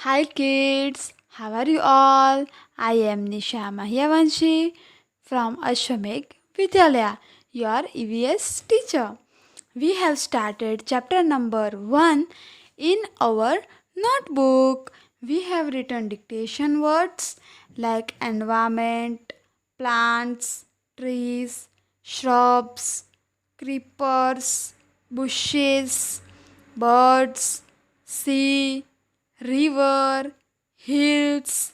Hi kids, how are you all? I am Nisha Mahyavanshi from Ashwamedh Vidyalaya, your EVS teacher. We have started chapter number 1 in our notebook. We have written dictation words like environment, plants, trees, shrubs, creepers, bushes, birds, sea, river, hills,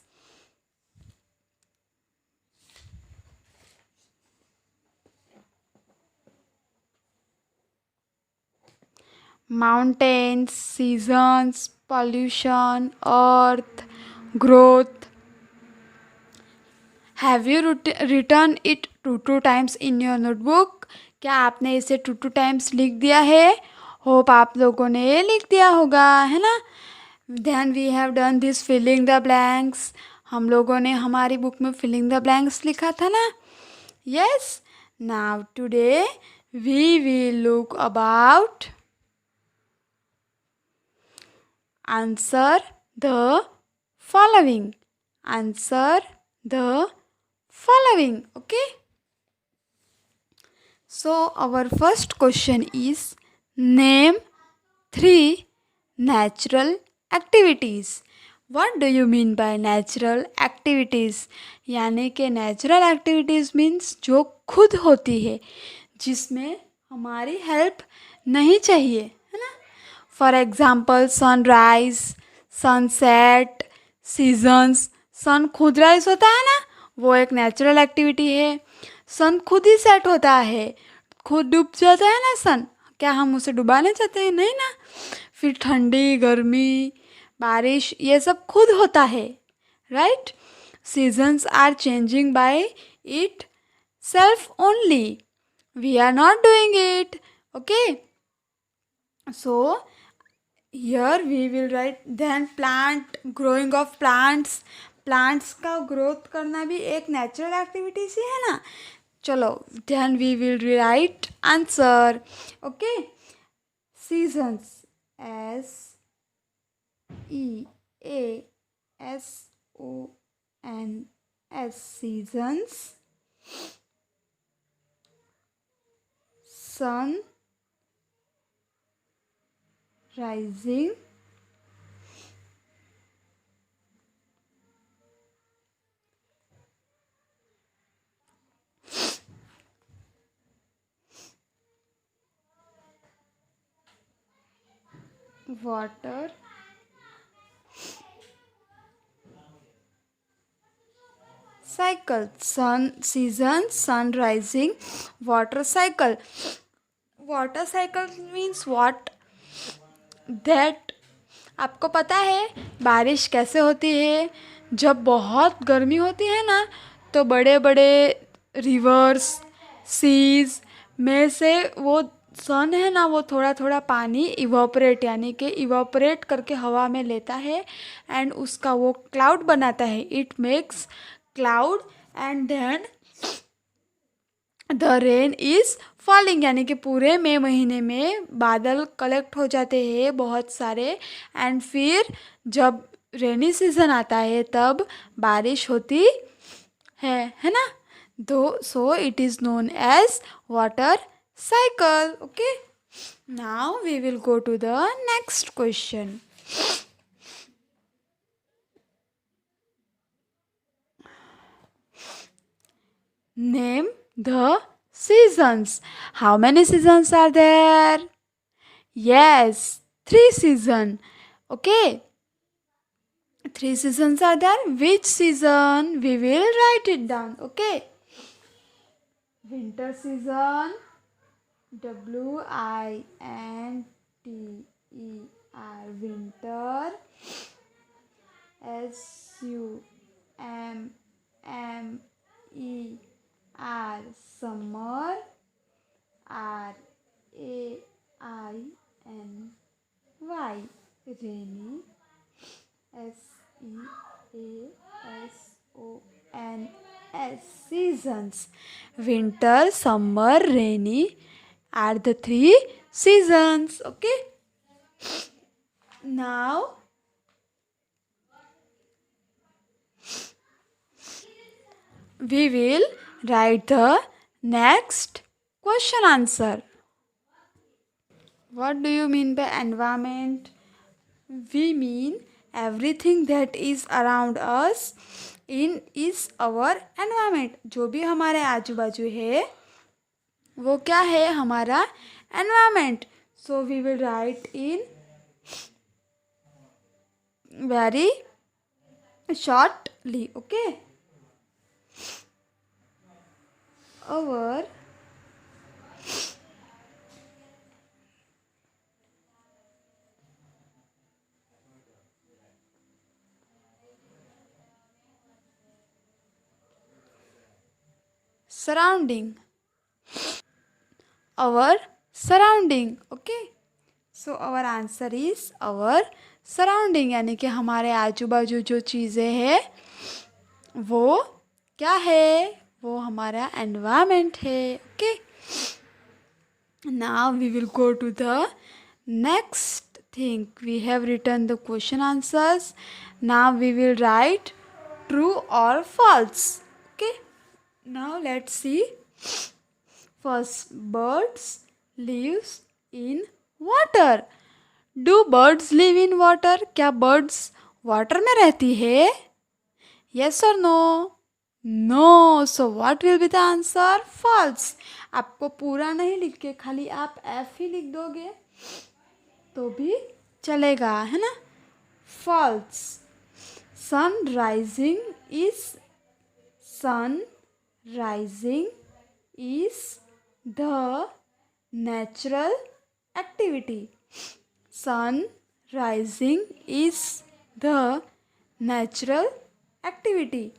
mountains, seasons, pollution, earth, growth. Have you return it two times in your notebook? क्या आपने इसे two times लिख दिया है? Hope आप लोगों ने ये लिख दिया होगा, है ना? Then we have done this filling the blanks. हम लोगों ने हमारी बुक में फिलिंग द ब्लैंक्स लिखा था ना? Yes. Now today we will look about answer the following. Answer the following. Okay. So our first question is name 3 natural activities. What do you mean by natural activities? यानी कि natural activities means जो खुद होती है, जिसमें हमारी help नहीं चाहिए, है ना? For example sunrise, sunset, seasons. Sun खुद राइज होता है ना, वो एक नेचुरल एक्टिविटी है. सन खुद ही सेट होता है, खुद डूब जाता है ना सन. क्या हम उसे डुबाने चाहते हैं? नहीं ना. फिर ठंडी, गर्मी, बारिश, ये सब खुद होता है, right? Seasons are changing by itself only. We are not doing it. Okay. So here we will write then plant, growing of plants. Plants का ग्रोथ करना भी एक नेचुरल एक्टिविटी ही है ना. चलो then we will write answer. Okay. Seasons, S E A S O N S, seasons. Sun rising, water, cycle. Sun, season, sun rising, water cycle. Water cycle means what? That आपको पता है बारिश कैसे होती है? जब बहुत गर्मी होती है ना, तो बड़े बड़े रिवर्स, सीज में से वो सन है ना, वो थोड़ा थोड़ा पानी इवापोरेट यानी कि इवापोरेट करके हवा में लेता है एंड उसका वो क्लाउड बनाता है. It makes cloud and then the rain is falling. यानी कि पूरे मई महीने में बादल कलेक्ट हो जाते हैं बहुत सारे एंड फिर जब रेनी सीजन आता है तब बारिश होती है ना. दो so it is known as water cycle. Okay. Now we will go to the next question. Name the seasons. How many seasons are there? Yes, 3 seasons. Okay. 3 seasons are there. Which season? We will write it down. Okay. Winter season. WINTER. Winter. SUMMER. Summer. RAINY. Rainy. SEASONS. Seasons. Winter, summer, rainy are the 3 seasons. Okay. Now we will write the next question answer. What do you mean by environment? We mean everything that is around us in is our environment. जो भी हमारे आजू बाजू है वो क्या है? हमारा environment. So we will write in very shortly. Okay. Our surrounding. Our surrounding. Okay. So our answer is our surrounding. यानी कि हमारे आजू बाजू जो चीज़ें हैं वो क्या है? वो हमारा environment है. Okay. Now we will go to the next thing. We have written the question answers. Now we will write true or false. Okay. Now let's see. First, birds lives in water. Do birds live in water? क्या birds water में रहती है? Yes or no? No. So what will be the answer? False. आपको पूरा नहीं लिख के खाली आप F ही लिख दोगे तो भी चलेगा, है ना? False. Sun rising is the natural activity. Sun rising is the natural activity.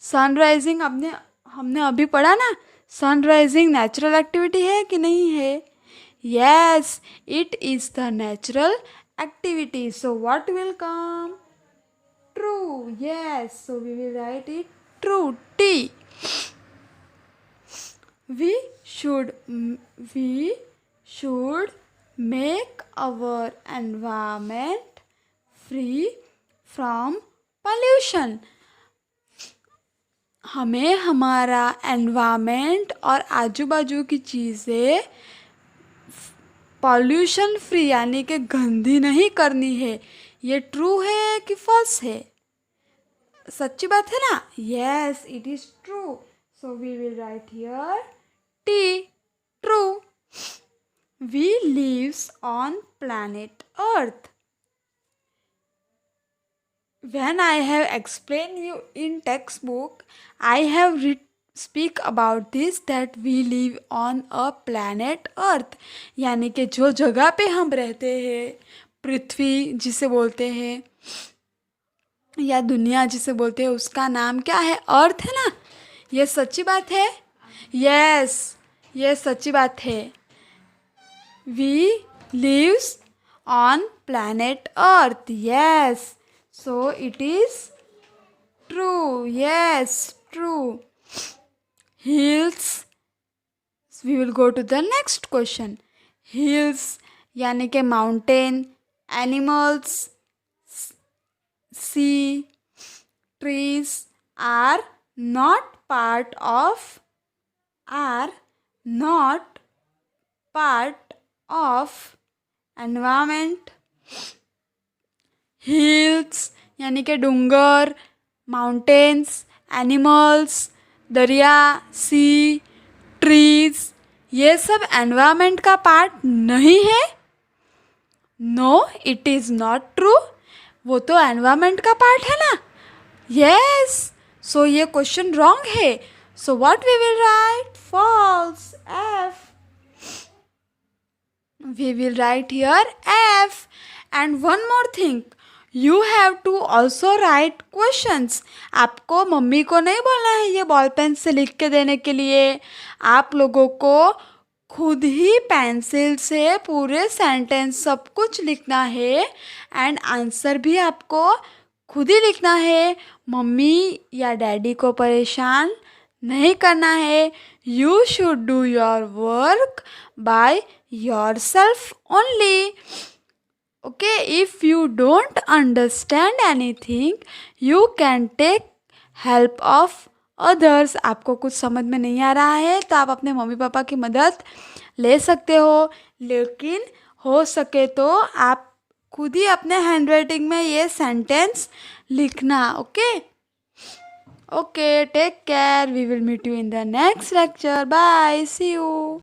Sun rising हमने अभी पढ़ा ना. सन राइजिंग नेचुरल एक्टिविटी है कि नहीं है? Yes, it is the natural activity. So what will come? True. Yes, so we will write it true. T. We should make our environment free from pollution. हमें हमारा एनवायरनमेंट और आजू बाजू की चीज़ें पॉल्यूशन फ्री यानी कि गंदी नहीं करनी है. ये ट्रू है कि फॉल्स है? सच्ची बात है ना? Yes, it is true. So we will write here T. True. We lives on planet Earth. When I have explained you in textbook, I have speak about this that we live on a planet Earth. यानी कि जो जगह पे हम रहते हैं, पृथ्वी जिसे बोलते हैं या दुनिया जिसे बोलते हैं, उसका नाम क्या है? अर्थ है ना? ये सच्ची बात है? यस, ये सच्ची बात है. We lives on planet earth. Yes, so it is true. Yes, true. Hills. We will go to the next question. Hills यानी कि mountain, animals, sea, trees are not part of environment. hills यानी कि डूंगर, mountains, animals, दरिया, सी, trees, ये सब environment का part नहीं है? No, it is not true. वो तो एनवायरनमेंट का पार्ट है ना? यस. सो ये क्वेश्चन रॉन्ग है. So what we will write? False. F. We will write here F. And one more thing, you have to also write questions. आपको mummy को नहीं बोलना है ये बॉल पेन से लिख के देने के लिए. आप लोगों को खुद ही पेंसिल से पूरे सेंटेंस सब कुछ लिखना है एंड आंसर भी आपको खुद ही लिखना है. मम्मी या डैडी को परेशान नहीं करना है. You should do your work by yourself only. Okay, if you don't understand anything, you can take help of others आपको कुछ समझ में नहीं आ रहा है तो आप अपने मम्मी पापा की मदद ले सकते हो, लेकिन हो सके तो आप खुद ही अपने हैंडराइटिंग में ये सेंटेंस लिखना. Okay. Okay, take care. We will meet you in the next lecture. Bye. See you.